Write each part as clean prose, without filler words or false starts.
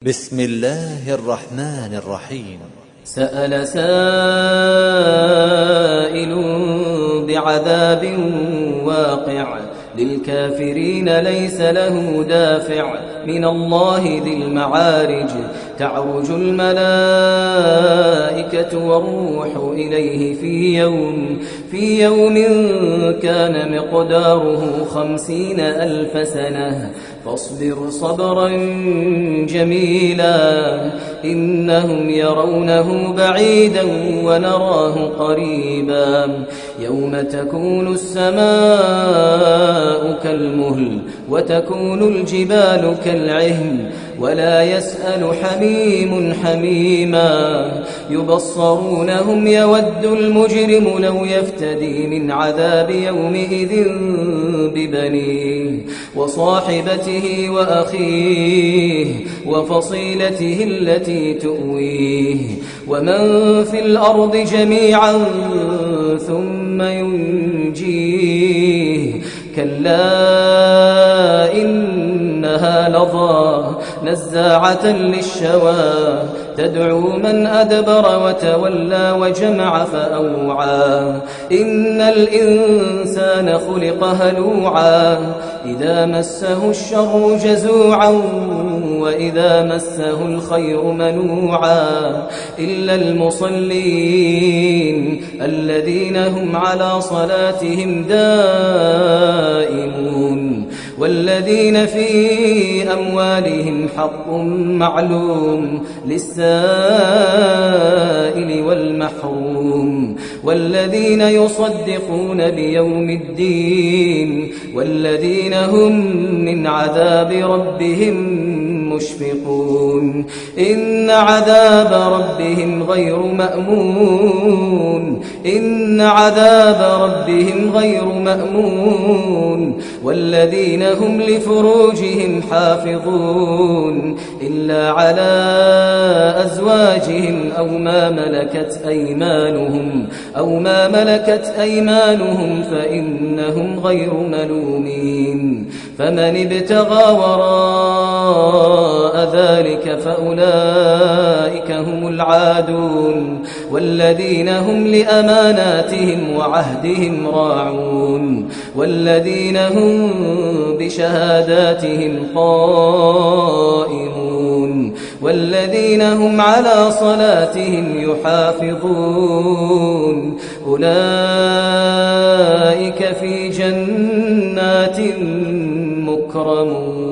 بسم الله الرحمن الرحيم. سأل سائل بعذاب واقع للكافرين ليس له دافع من الله ذي المعارج تعرج الملائكة والروح إليه في يوم كان مقداره 50,000 سنة فاصبر صبرا جميلا إنهم يرونه بعيدا ونراه قريبا يوم تكون السماء كالمهل وتكون الجبال كالعهن ولا يسأل حميم حميما يبصرونهم يود المجرم لو يفتدي من عذاب يومئذ ببنيه وصاحبته وأخيه وفصيلته التي تؤويه ومن في الأرض جميعا ثم ينجيه كلا إنها لظى نزاعة للشوى تدعو من أدبر وتولى وجمع فأوعى إن الإنسان خلق هلوعا إذا مسه الشر جزوعا وإذا مسه الخير منوعا إلا المصلين الذين هم على صلاتهم دائمون والذين في أموالهم حق معلوم للسائل والمحروم والذين يصدقون بيوم الدين والذين هم من عذاب ربهم مشفقون إن عذاب ربهم غير مأمون إن عذاب ربهم غير مأمون والذين هم لفروجهم حافظون إلا على أزواجهم أو ما ملكت أيمانهم فإنهم غير ملومين فمن ابتغى وراء ذلك فأولئك هم العادون والذين هم لأماناتهم وعهدهم راعون والذين هم بشهاداتهم قائمون والذين هم على صلاتهم يحافظون أولئك في جنات مكرمون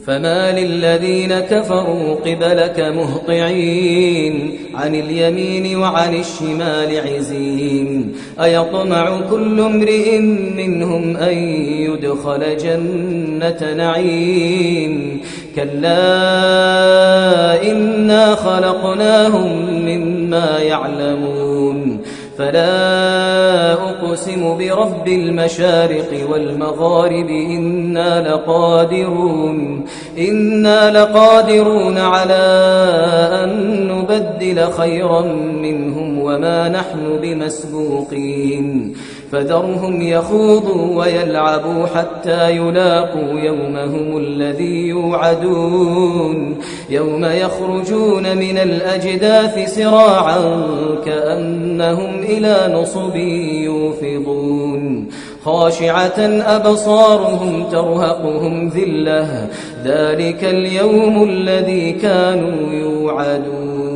فما للذين كفروا قبلك مهطعين عن اليمين وعن الشمال عزين أيطمع كل امرئ منهم أن يدخل جنة نعيم كلا إنا خلقناهم مما يعلمون فلا أقسم برب المشارق والمغارب إنا لقادرون على أن نبدل خيرا منهم وما نحن بمسبوقين فذرهم يخوضوا ويلعبوا حتى يلاقوا يومهم الذي يوعدون يوم يخرجون من الأجداث سراعا كأنهم إلى نصب يوفضون خاشعة أبصارهم ترهقهم ذلة ذلك اليوم الذي كانوا يوعدون